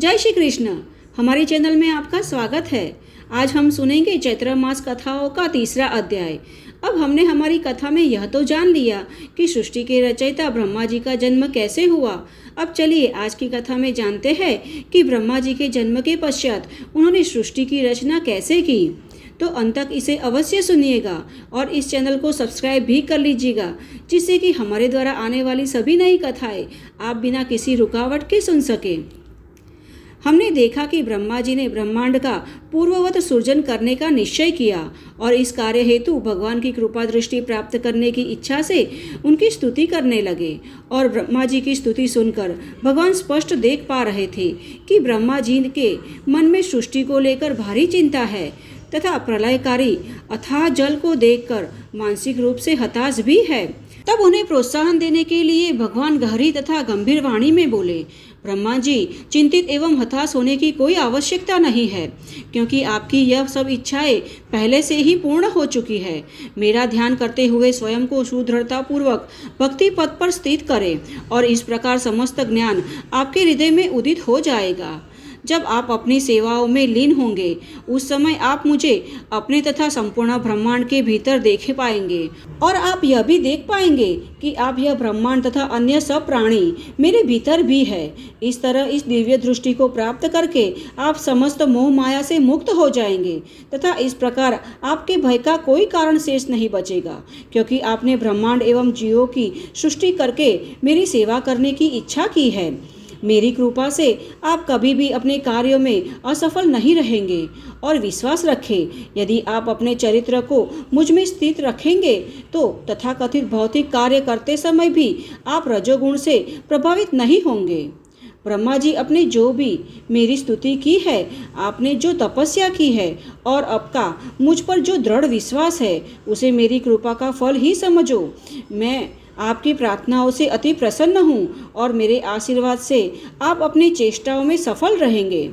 जय श्री कृष्ण। हमारे चैनल में आपका स्वागत है। आज हम सुनेंगे चैत्र मास कथाओं का तीसरा अध्याय। अब हमने हमारी कथा में यह तो जान लिया कि सृष्टि के रचयिता ब्रह्मा जी का जन्म कैसे हुआ। अब चलिए आज की कथा में जानते हैं कि ब्रह्मा जी के जन्म के पश्चात उन्होंने सृष्टि की रचना कैसे की। तो अंत तक इसे अवश्य सुनिएगा और इस चैनल को सब्सक्राइब भी कर लीजिएगा, जिससे कि हमारे द्वारा आने वाली सभी नई कथाएं आप बिना किसी रुकावट के सुन सके। हमने देखा कि ब्रह्मा जी ने ब्रह्मांड का पूर्ववत सृजन करने का निश्चय किया और इस कार्य हेतु भगवान की कृपा दृष्टि प्राप्त करने की इच्छा से उनकी स्तुति करने लगे। और ब्रह्मा जी की स्तुति सुनकर भगवान स्पष्ट देख पा रहे थे कि ब्रह्मा जी के मन में सृष्टि को लेकर भारी चिंता है तथा प्रलयकारी अथाह जल को देखकर मानसिक रूप से हताश भी है। तब उन्हें प्रोत्साहन देने के लिए भगवान गहरी तथा गंभीर वाणी में बोले, ब्रह्मा जी, चिंतित एवं हताश होने की कोई आवश्यकता नहीं है, क्योंकि आपकी यह सब इच्छाएं पहले से ही पूर्ण हो चुकी है। मेरा ध्यान करते हुए स्वयं को सुदृढ़ता पूर्वक भक्ति पथ पर स्थित करें और इस प्रकार समस्त ज्ञान आपके हृदय में उदित हो जाएगा। जब आप अपनी सेवाओं में लीन होंगे उस समय आप मुझे अपने तथा संपूर्ण ब्रह्मांड के भीतर देख पाएंगे और आप यह भी देख पाएंगे कि आप यह ब्रह्मांड तथा अन्य सब प्राणी मेरे भीतर भी है। इस तरह इस दिव्य दृष्टि को प्राप्त करके आप समस्त मोह माया से मुक्त हो जाएंगे तथा इस प्रकार आपके भय का कोई कारण शेष नहीं बचेगा, क्योंकि आपने ब्रह्मांड एवं जीवों की सृष्टि करके मेरी सेवा करने की इच्छा की है। मेरी कृपा से आप कभी भी अपने कार्यों में असफल नहीं रहेंगे। और विश्वास रखें, यदि आप अपने चरित्र को मुझ में स्थित रखेंगे तो तथाकथित भौतिक कार्य करते समय भी आप रजोगुण से प्रभावित नहीं होंगे। ब्रह्मा जी, अपने जो भी मेरी स्तुति की है, आपने जो तपस्या की है और आपका मुझ पर जो दृढ़ विश्वास है, उसे मेरी कृपा का फल ही समझो। मैं आपकी प्रार्थनाओं से अति प्रसन्न हूँ और मेरे आशीर्वाद से आप अपनी चेष्टाओं में सफल रहेंगे।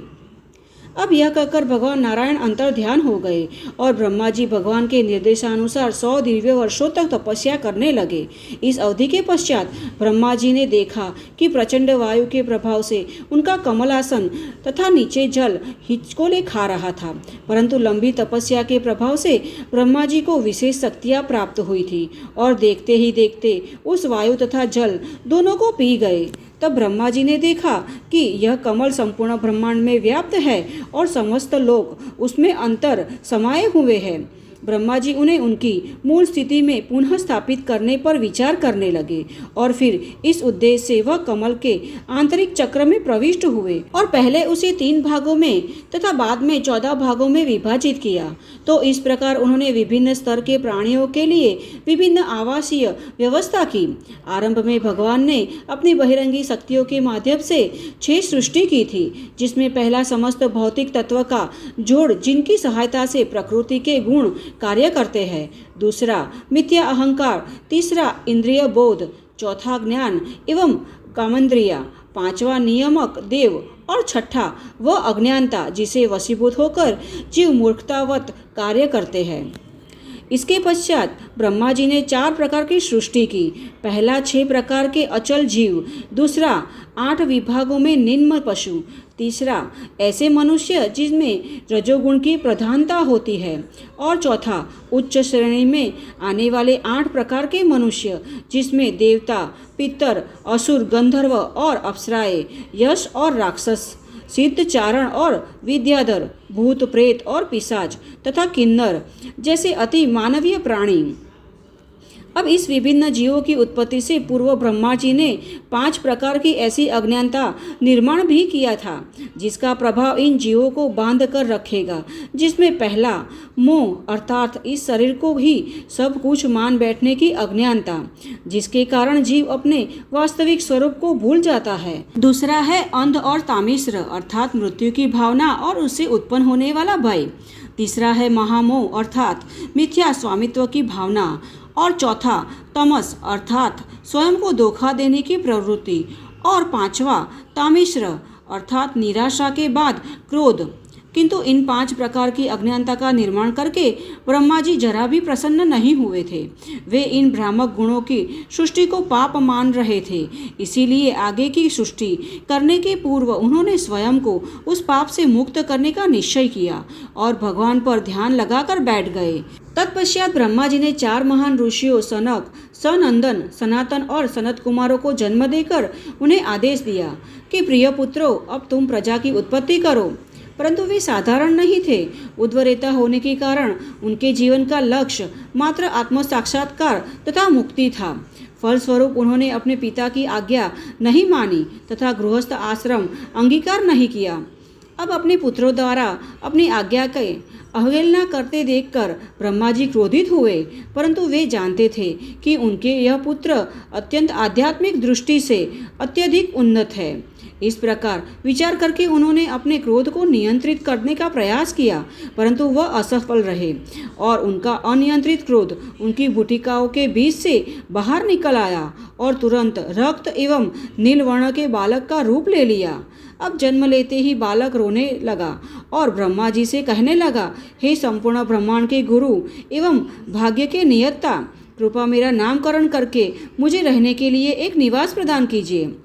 अब यह कहकर भगवान नारायण अंतर ध्यान हो गए और ब्रह्मा जी भगवान के निर्देशानुसार 100 दिव्य वर्षों तक तपस्या करने लगे। इस अवधि के पश्चात ब्रह्मा जी ने देखा कि प्रचंड वायु के प्रभाव से उनका कमलासन तथा नीचे जल हिचकोले खा रहा था, परंतु लंबी तपस्या के प्रभाव से ब्रह्मा जी को विशेष शक्तियाँ प्राप्त हुई थी और देखते ही देखते उस वायु तथा जल दोनों को पी गए। तब ब्रह्मा जी ने देखा कि यह कमल संपूर्ण ब्रह्मांड में व्याप्त है और समस्त लोग उसमें अंतर समाये हुए हैं। ब्रह्मा जी उन्हें उनकी मूल स्थिति में पुनः स्थापित करने पर विचार करने लगे और फिर इस उद्देश्य से वह कमल के आंतरिक चक्र में प्रविष्ट हुए और पहले उसे 3 भागों में तथा बाद में 14 भागों में विभाजित किया। तो इस प्रकार उन्होंने विभिन्न स्तर के प्राणियों के लिए विभिन्न आवासीय व्यवस्था की। आरंभ में भगवान ने अपनी बहिरंगी शक्तियों के माध्यम से 6 सृष्टि की थी, जिसमें पहला समस्त भौतिक तत्व का जोड़, जिनकी सहायता से प्रकृति के गुण कार्य करते हैं। दूसरा मिथ्या अहंकार, तीसरा इंद्रिय बोध, चौथा ज्ञान एवं कामेंद्रिया, पांचवा नियामक देव और छठा वह अज्ञानता जिसे वशीभूत होकर जीव मूर्खतावत कार्य करते हैं। इसके पश्चात ब्रह्मा जी ने 4 प्रकार की सृष्टि की। पहला 6 प्रकार के अचल जीव, दूसरा 8 विभागों में निम्न पशु, तीसरा ऐसे मनुष्य जिसमें रजोगुण की प्रधानता होती है और चौथा उच्च श्रेणी में आने वाले 8 प्रकार के मनुष्य, जिसमें देवता, पितर, असुर, गंधर्व और अप्सराएं, यश और राक्षस, सिद्ध, चारण और विद्याधर, भूत, प्रेत और पिशाच तथा किन्नर जैसे अति मानवीय प्राणी। अब इस विभिन्न जीवों की उत्पत्ति से पूर्व ब्रह्मा जी ने 5 प्रकार की ऐसी अज्ञानता निर्माण भी किया था, जिसका प्रभाव इन जीवों को बांध कर रखेगा। जिसमें पहला मोह, अर्थात इस शरीर को ही सब कुछ मान बैठने की अज्ञानता, जिसके कारण जीव अपने वास्तविक स्वरूप को भूल जाता है। दूसरा है अंध और तामिश्र, अर्थात मृत्यु की भावना और उससे उत्पन्न होने वाला भय। तीसरा है महामोह, अर्थात मिथ्या स्वामित्व की भावना। और चौथा तमस, अर्थात स्वयं को धोखा देने की प्रवृत्ति। और पांचवा तामिश्र, अर्थात निराशा के बाद क्रोध। किंतु इन 5 प्रकार की अज्ञानता का निर्माण करके ब्रह्मा जी जरा भी प्रसन्न नहीं हुए थे। वे इन भ्रामक गुणों की सृष्टि को पाप मान रहे थे। इसीलिए आगे की सृष्टि करने के पूर्व उन्होंने स्वयं को उस पाप से मुक्त करने का निश्चय किया और भगवान पर ध्यान लगाकर बैठ गए। तत्पश्चात ब्रह्मा जी ने 4 महान ऋषियों सनक, सनंदन, सनातन और सनत कुमारों को जन्म देकर उन्हें आदेश दिया कि प्रिय पुत्रों, अब तुम प्रजा की उत्पत्ति करो। परंतु वे साधारण नहीं थे। उद्वरेता होने के कारण उनके जीवन का लक्ष्य मात्र आत्म साक्षात्कार तथा मुक्ति था। फलस्वरूप उन्होंने अपने पिता की आज्ञा नहीं मानी तथा गृहस्थ आश्रम अंगीकार नहीं किया। अब अपने पुत्रों द्वारा अपनी आज्ञा के अवहेलना करते देखकर ब्रह्मा जी क्रोधित हुए, परंतु वे जानते थे कि उनके यह पुत्र अत्यंत आध्यात्मिक दृष्टि से अत्यधिक उन्नत है। इस प्रकार विचार करके उन्होंने अपने क्रोध को नियंत्रित करने का प्रयास किया, परंतु वह असफल रहे और उनका अनियंत्रित क्रोध उनकी भूटिकाओं के बीच से बाहर निकल आया और तुरंत रक्त एवं नील वर्ण के बालक का रूप ले लिया। अब जन्म लेते ही बालक रोने लगा और ब्रह्मा जी से कहने लगा, हे संपूर्ण ब्रह्मांड के गुरु एवं भाग्य के नियंता, कृपा मेरा नामकरण करके मुझे रहने के लिए एक निवास प्रदान कीजिए।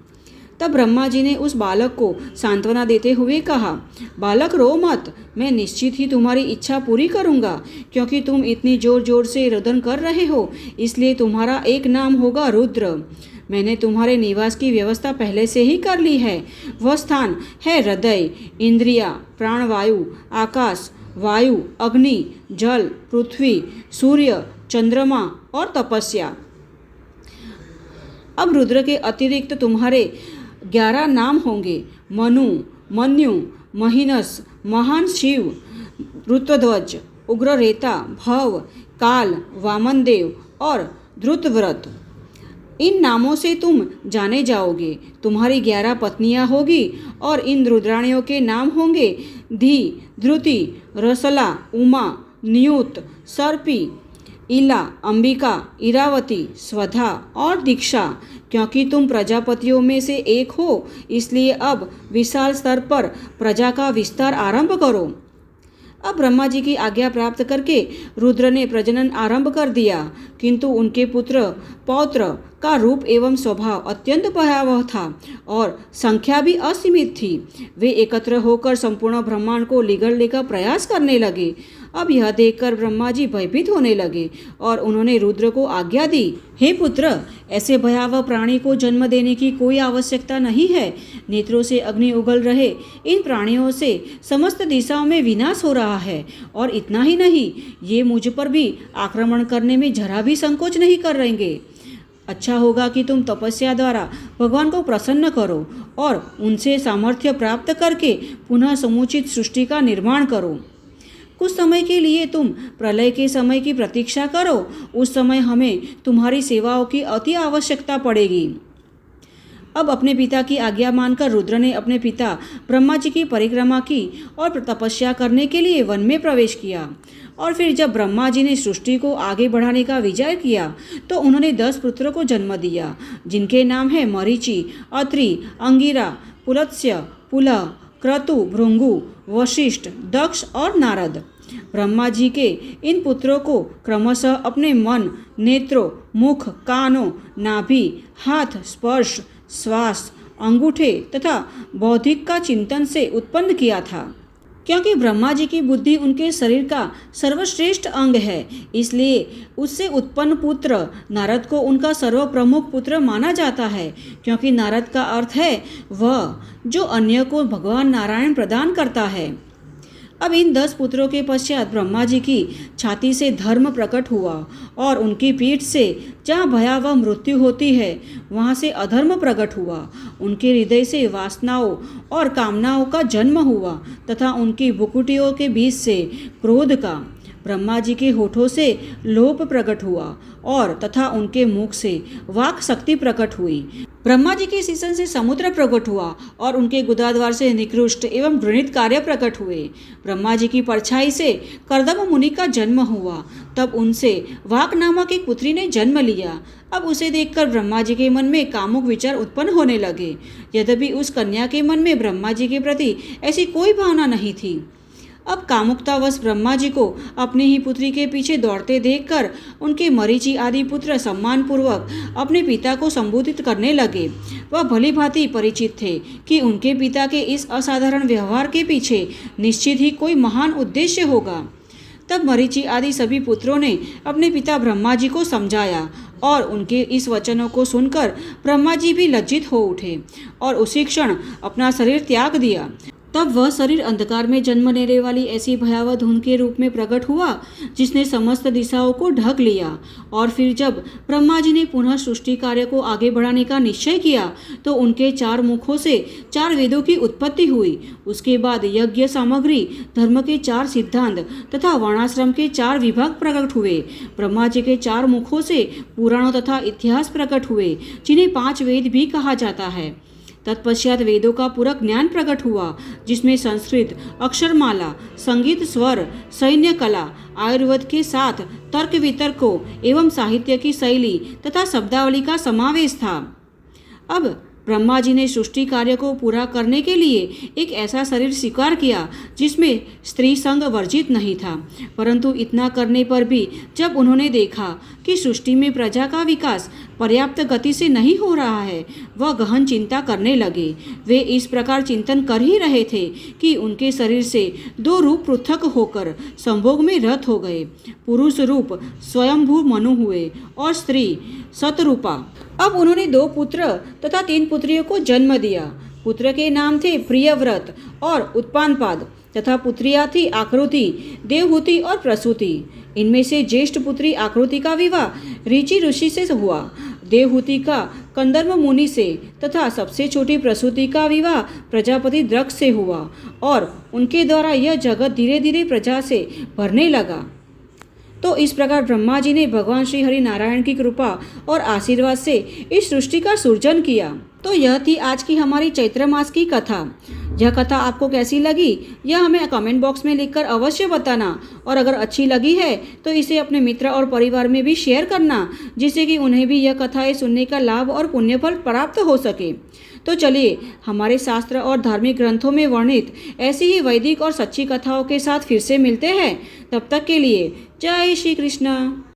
तब ब्रह्मा जी ने उस बालक को सांत्वना देते हुए कहा, बालक रो मत, मैं निश्चित ही तुम्हारी इच्छा पूरी करूंगा, क्योंकि तुम इतनी जोर जोर से रुदन कर रहे हो, इसलिए तुम्हारा एक नाम होगा रुद्र। मैंने तुम्हारे निवास की व्यवस्था पहले से ही कर ली है। वह स्थान है हृदय, इंद्रिया, प्राणवायु, आकाश, वायु, अग्नि, जल, पृथ्वी, सूर्य, चंद्रमा और तपस्या। अब रुद्र के अतिरिक्त तुम्हारे 11 नाम होंगे, मनु, मन्यु, महिनस, महान शिव, रुद्रध्वज, उग्ररेता, भव, काल, वामनदेव और धृतव्रत। इन नामों से तुम जाने जाओगे। तुम्हारी 11 पत्नियां होगी और इन रुद्राणियों के नाम होंगे धी, धृति, रसला, उमा, नियुत, सर्पी, इला, अंबिका, इरावती, स्वधा और दीक्षा। क्योंकि तुम प्रजापतियों में से एक हो, इसलिए अब विशाल स्तर पर प्रजा का विस्तार आरंभ करो। अब ब्रह्मा जी की आज्ञा प्राप्त करके रुद्र ने प्रजनन आरंभ कर दिया, किंतु उनके पुत्र पौत्र का रूप एवं स्वभाव अत्यंत भयावह था और संख्या भी असीमित थी। वे एकत्र होकर संपूर्ण ब्रह्मांड को लिगड़ने का प्रयास करने लगे। अब यह देखकर ब्रह्मा जी भयभीत होने लगे और उन्होंने रुद्र को आज्ञा दी, हे पुत्र, ऐसे भयावह प्राणी को जन्म देने की कोई आवश्यकता नहीं है। नेत्रों से अग्नि उगल रहे इन प्राणियों से समस्त दिशाओं में विनाश हो रहा है और इतना ही नहीं, ये मुझ पर भी आक्रमण करने में जरा भी संकोच नहीं करेंगे। अच्छा होगा कि तुम तपस्या द्वारा भगवान को प्रसन्न करो और उनसे सामर्थ्य प्राप्त करके पुनः समुचित सृष्टि का निर्माण करो। कुछ समय के लिए तुम प्रलय के समय की प्रतीक्षा करो, उस समय हमें तुम्हारी सेवाओं की अति आवश्यकता पड़ेगी। अब अपने पिता की आज्ञा मानकर रुद्र ने अपने पिता ब्रह्मा जी की परिक्रमा की और तपस्या करने के लिए वन में प्रवेश किया। और फिर जब ब्रह्मा जी ने सृष्टि को आगे बढ़ाने का विचार किया तो उन्होंने 10 पुत्रों को जन्म दिया, जिनके नाम है मरीचि, अत्रि, अंगिरा, पुलत्स्य, पुलह, क्रतु, भृंगु, वशिष्ठ, दक्ष और नारद। ब्रह्मा जी के इन पुत्रों को क्रमशः अपने मन, नेत्रों, मुख, कानों, नाभि, हाथ, स्पर्श, श्वास, अंगूठे तथा बौद्धिक का चिंतन से उत्पन्न किया था। क्योंकि ब्रह्मा जी की बुद्धि उनके शरीर का सर्वश्रेष्ठ अंग है, इसलिए उससे उत्पन्न पुत्र नारद को उनका सर्वप्रमुख पुत्र माना जाता है। क्योंकि नारद का अर्थ है वह जो अन्य को भगवान नारायण प्रदान करता है। अब इन 10 पुत्रों के पश्चात ब्रह्मा जी की छाती से धर्म प्रकट हुआ और उनकी पीठ से जहाँ भयावह मृत्यु होती है वहाँ से अधर्म प्रकट हुआ। उनके हृदय से वासनाओं और कामनाओं का जन्म हुआ तथा उनकी भुकुटियों के बीच से क्रोध का। ब्रह्मा जी के होठों से लोभ प्रकट हुआ और तथा उनके मुख से वाक शक्ति प्रकट हुई। ब्रह्मा जी के शीशन से समुद्र प्रकट हुआ और उनके गुदाद्वार से निकृष्ट एवं घृणित कार्य प्रकट हुए। ब्रह्मा जी की परछाई से कर्दम मुनि का जन्म हुआ। तब उनसे वाक नामक एक पुत्री ने जन्म लिया। अब उसे देखकर ब्रह्मा जी के मन में कामुक विचार उत्पन्न होने लगे। यद्यपि उस कन्या के मन में ब्रह्मा जी के प्रति ऐसी कोई भावना नहीं थी। अब कामुकतावश ब्रह्मा जी को अपनी ही पुत्री के पीछे दौड़ते देखकर उनके मरीचि आदि पुत्र सम्मानपूर्वक अपने पिता को संबोधित करने लगे। वह भली भांति परिचित थे कि उनके पिता के इस असाधारण व्यवहार के पीछे निश्चित ही कोई महान उद्देश्य होगा। तब मरीचि आदि सभी पुत्रों ने अपने पिता ब्रह्मा जी को समझाया और उनके इस वचनों को सुनकर ब्रह्मा जी भी लज्जित हो उठे और उसी क्षण अपना शरीर त्याग दिया। तब वह शरीर अंधकार में जन्म लेने वाली ऐसी भयावह धुंध के रूप में प्रकट हुआ जिसने समस्त दिशाओं को ढक लिया। और फिर जब ब्रह्मा जी ने पुनः सृष्टि कार्य को आगे बढ़ाने का निश्चय किया तो उनके 4 मुखों से 4 वेदों की उत्पत्ति हुई। उसके बाद यज्ञ सामग्री, धर्म के 4 सिद्धांत तथा वर्णाश्रम के 4 विभाग प्रकट हुए। ब्रह्मा जी के 4 मुखों से पुराणों तथा इतिहास प्रकट हुए जिन्हें 5 वेद भी कहा जाता है। तत्पश्चात वेदों का पूरा ज्ञान प्रकट हुआ जिसमें संस्कृत अक्षरमाला, संगीत स्वर, सैन्य कला, आयुर्वेद के 7 तर्क वितर्कों एवं साहित्य की शैली तथा शब्दावली का समावेश था। अब ब्रह्मा जी ने सृष्टि कार्य को पूरा करने के लिए एक ऐसा शरीर स्वीकार किया जिसमें स्त्री संग वर्जित नहीं था। परंतु इतना करने पर भी जब उन्होंने देखा कि सृष्टि में प्रजा का विकास पर्याप्त गति से नहीं हो रहा है, वह गहन चिंता करने लगे। वे इस प्रकार चिंतन कर ही रहे थे कि उनके शरीर से 2 रूप पृथक होकर संभोग में रत हो गए। पुरुष रूप स्वयंभू मनु हुए और स्त्री शतरूपा। अब उन्होंने 2 पुत्र तथा 3 पुत्रियों को जन्म दिया। पुत्र के नाम थे प्रियव्रत और उत्पानपाद तथा पुत्रियां थी आकृति, देवहूति और प्रसूति। इनमें से ज्येष्ठ पुत्री आकृति का विवाह ऋचि ऋषि से हुआ, देवहूति का कंदर्प मुनि से तथा सबसे छोटी प्रसूति का विवाह प्रजापति दक्ष से हुआ और उनके द्वारा यह जगत धीरे धीरे प्रजा से भरने लगा। तो इस प्रकार ब्रह्मा जी ने भगवान श्री हरि नारायण की कृपा और आशीर्वाद से इस सृष्टि का सृजन किया। तो यह थी आज की हमारी चैत्र मास की कथा। यह कथा आपको कैसी लगी यह हमें कमेंट बॉक्स में लिखकर अवश्य बताना और अगर अच्छी लगी है तो इसे अपने मित्र और परिवार में भी शेयर करना जिससे कि उन्हें भी यह कथाएं सुनने का लाभ और पुण्यफल प्राप्त हो सके। तो चलिए हमारे शास्त्र और धार्मिक ग्रंथों में वर्णित ऐसी ही वैदिक और सच्ची कथाओं के साथ फिर से मिलते हैं। तब तक के लिए जय श्री कृष्ण।